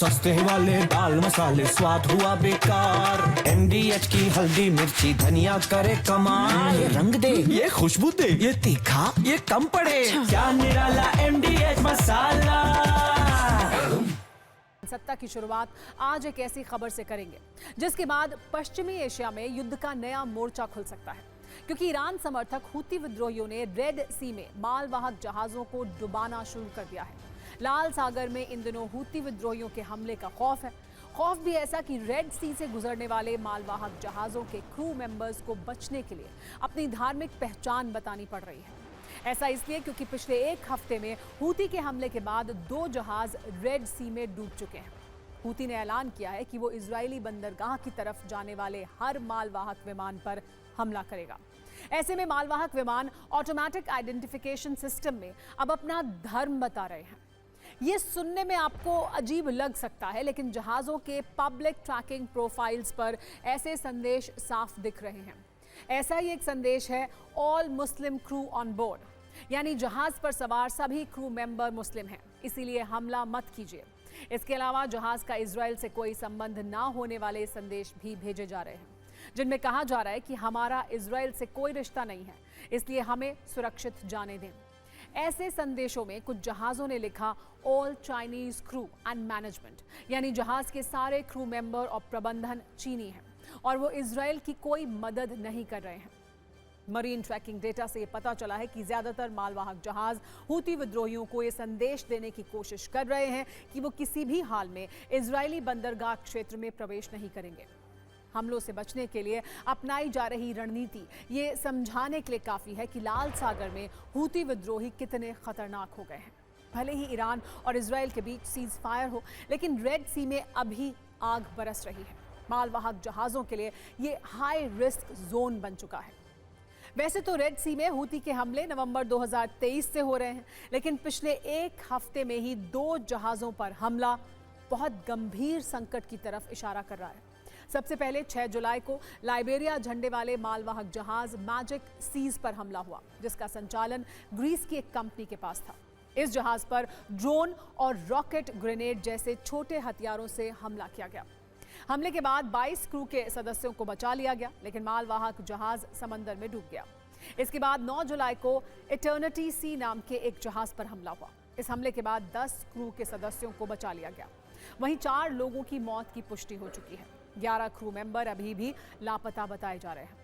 सस्ते वाले दाल मसाले स्वाद हुआ बेकार। MDH की हल्दी मिर्ची धनिया करे कमाल। ये रंग दे, ये खुशबू दे, ये तीखा, ये कम पड़े। क्या निराला MDH मसाला। सत्ता की शुरुआत आज एक ऐसी खबर से करेंगे जिसके बाद पश्चिमी एशिया में युद्ध का नया मोर्चा खुल सकता है, क्योंकि ईरान समर्थक हूती विद्रोहियों ने रेड सी में मालवाहक जहाजों को डुबाना शुरू कर दिया है। लाल सागर में इन दिनों हूती विद्रोहियों के हमले का खौफ है। खौफ भी ऐसा कि रेड सी से गुजरने वाले मालवाहक जहाजों के क्रू मेंबर्स को बचने के लिए अपनी धार्मिक पहचान बतानी पड़ रही है। ऐसा इसलिए क्योंकि पिछले एक हफ्ते में हूती के हमले के बाद 2 जहाज रेड सी में डूब चुके हैं। हूती ने ऐलान किया है कि वो इजरायली बंदरगाह की तरफ जाने वाले हर मालवाहक विमान पर हमला करेगा। ऐसे में मालवाहक विमान ऑटोमेटिक आइडेंटिफिकेशन सिस्टम में अब अपना धर्म बता रहे हैं। ये सुनने में आपको अजीब लग सकता है, लेकिन जहाज़ों के पब्लिक ट्रैकिंग प्रोफाइल्स पर ऐसे संदेश साफ दिख रहे हैं। ऐसा ही एक संदेश है all Muslim crew on board, यानी जहाज पर सवार सभी क्रू मेंबर मुस्लिम हैं, इसीलिए हमला मत कीजिए। इसके अलावा जहाज का इजराइल से कोई संबंध ना होने वाले संदेश भी भेजे जा रहे हैं, जिनमें कहा जा रहा है कि हमारा इजराइल से कोई रिश्ता नहीं है, इसलिए हमें सुरक्षित जाने दें। ऐसे संदेशों में कुछ जहाज़ों ने लिखा all Chinese crew and management, यानी जहाज के सारे क्रू मेंबर और प्रबंधन चीनी हैं और वो इजराइल की कोई मदद नहीं कर रहे हैं। मरीन ट्रैकिंग डेटा से ये पता चला है कि ज्यादातर मालवाहक जहाज हूती विद्रोहियों को ये संदेश देने की कोशिश कर रहे हैं कि वो किसी भी हाल में इजरायली बंदरगाह क्षेत्र में प्रवेश नहीं करेंगे। हमलों से बचने के लिए अपनाई जा रही रणनीति ये समझाने के लिए काफ़ी है कि लाल सागर में हूती विद्रोही कितने खतरनाक हो गए हैं। भले ही ईरान और इजराइल के बीच सीज फायर हो, लेकिन रेड सी में अभी आग बरस रही है। मालवाहक जहाज़ों के लिए ये हाई रिस्क जोन बन चुका है। वैसे तो रेड सी में हूती के हमले नवंबर 2023 से हो रहे हैं, लेकिन पिछले एक हफ्ते में ही 2 जहाज़ों पर हमला बहुत गंभीर संकट की तरफ इशारा कर रहा है। सबसे पहले 6 जुलाई को लाइबेरिया झंडे वाले मालवाहक जहाज मैजिक सीज पर हमला हुआ, जिसका संचालन ग्रीस की एक कंपनी के पास था। इस जहाज पर ड्रोन और रॉकेट ग्रेनेड जैसे छोटे हथियारों से हमला किया गया। हमले के बाद 22 क्रू के सदस्यों को बचा लिया गया, लेकिन मालवाहक जहाज समंदर में डूब गया। इसके बाद 9 जुलाई को इटर्निटी सी नाम के एक जहाज पर हमला हुआ। इस हमले के बाद 10 क्रू के सदस्यों को बचा लिया गया। वहीं 4 लोगों की मौत की पुष्टि हो चुकी है। 11 क्रू मेंबर अभी भी लापता बताए जा रहे हैं।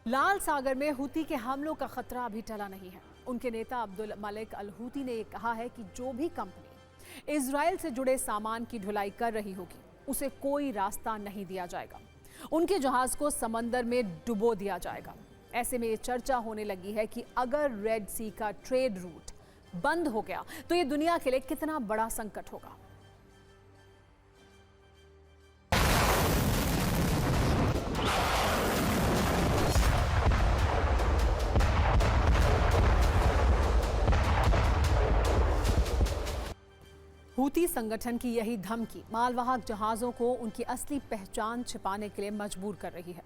लाल सागर में हूती के हमलों का खतरा अभी टला नहीं है। उनके नेता अब्दुल मलिक अल हूती ने कहा है कि जो भी कंपनी इजराइल से जुड़े सामान की ढुलाई कर रही होगी, उसे कोई रास्ता नहीं दिया जाएगा। उनके जहाज को समंदर में डुबो दिया जाएगा। ऐसे में ये चर्चा होने लगी है कि अगर रेड सी का ट्रेड रूट बंद हो गया तो ये दुनिया के लिए कितना बड़ा संकट होगा। हूती संगठन की यही धमकी मालवाहक जहाज़ों को उनकी असली पहचान छिपाने के लिए मजबूर कर रही है।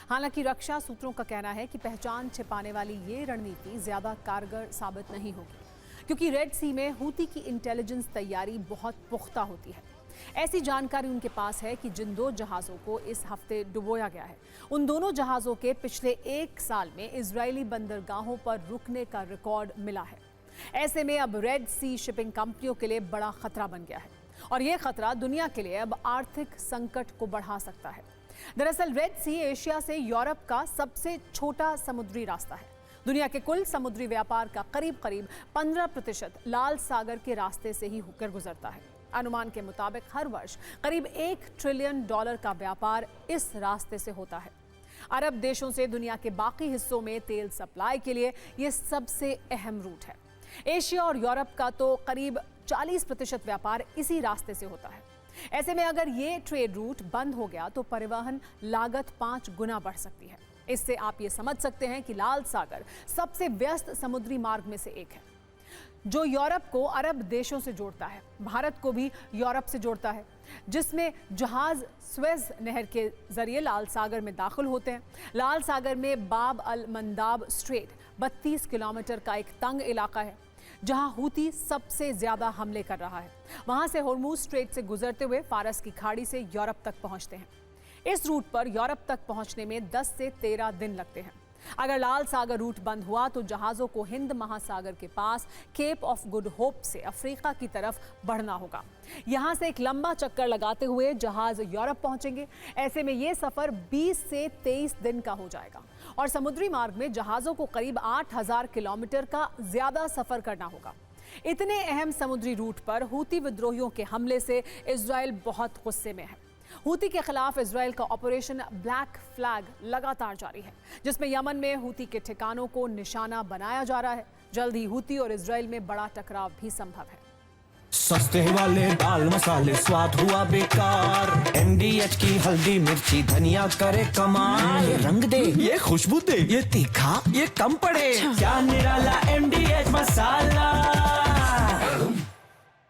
हालांकि रक्षा सूत्रों का कहना है कि पहचान छिपाने वाली ये रणनीति ज़्यादा कारगर साबित नहीं होगी, क्योंकि रेड सी में हूती की इंटेलिजेंस तैयारी बहुत पुख्ता होती है। ऐसी जानकारी उनके पास है कि जिन 2 जहाज़ों को इस हफ्ते डुबोया गया है, उन दोनों जहाज़ों के पिछले 1 साल में इजरायली बंदरगाहों पर रुकने का रिकॉर्ड मिला है। ऐसे में अब रेड सी शिपिंग कंपनियों के लिए बड़ा खतरा बन गया है और यह खतरा दुनिया के लिए अब आर्थिक संकट को बढ़ा सकता है। दरअसल रेड सी एशिया से यूरोप का सबसे छोटा समुद्री रास्ता है। दुनिया के कुल समुद्री व्यापार का करीब 15% लाल सागर के रास्ते से ही होकर गुजरता है। अनुमान के मुताबिक हर वर्ष करीब $1 ट्रिलियन का व्यापार इस रास्ते से होता है। अरब देशों से दुनिया के बाकी हिस्सों में तेल सप्लाई के लिए यह सबसे अहम रूट है। एशिया और यूरोप का तो करीब 40% व्यापार इसी रास्ते से होता है। ऐसे में अगर ये ट्रेड रूट बंद हो गया तो परिवहन लागत 5 गुना बढ़ सकती है। इससे आप ये समझ सकते हैं कि लाल सागर सबसे व्यस्त समुद्री मार्ग में से एक है, जो यूरोप को अरब देशों से जोड़ता है, भारत को भी यूरोप से जोड़ता है, जिसमें जहाज स्वेज नहर के जरिए लाल सागर में दाखिल होते हैं। लाल सागर में बाब अल मंदाब स्ट्रेट 32 किलोमीटर का एक तंग इलाका है, जहां हूती सबसे ज्यादा हमले कर रहा है। वहां से होर्मुज स्ट्रेट से गुजरते हुए फारस की खाड़ी से यूरोप तक पहुंचते हैं। इस रूट पर यूरोप तक पहुंचने में 10 से 13 दिन लगते हैं। अगर लाल सागर रूट बंद हुआ तो जहाजों को हिंद महासागर के पास केप ऑफ गुड होप से अफ्रीका की तरफ बढ़ना होगा। यहां से एक लंबा चक्कर लगाते हुए जहाज यूरोप पहुंचेंगे। ऐसे में यह सफर 20 से 23 दिन का हो जाएगा और समुद्री मार्ग में जहाजों को करीब 8000 किलोमीटर का ज्यादा सफर करना होगा। इतने अहम समुद्री रूट पर हूती विद्रोहियों के हमले से इजराइल बहुत गुस्से में है। हूती के खिलाफ इजराइल का ऑपरेशन ब्लैक फ्लैग लगातार जारी है, जिसमें यमन में हूती के ठिकानों को निशाना बनाया जा रहा है। जल्द ही हूती और इजराइल में बड़ा टकराव भी संभव है। सस्ते वाले दाल मसाले स्वाद हुआ बेकार, MDH की हल्दी मिर्ची धनिया करे कमाल। ये रंग दे, ये खुशबू दे, ये तीखा, ये कम पड़े। क्या निराला MDH मसाला।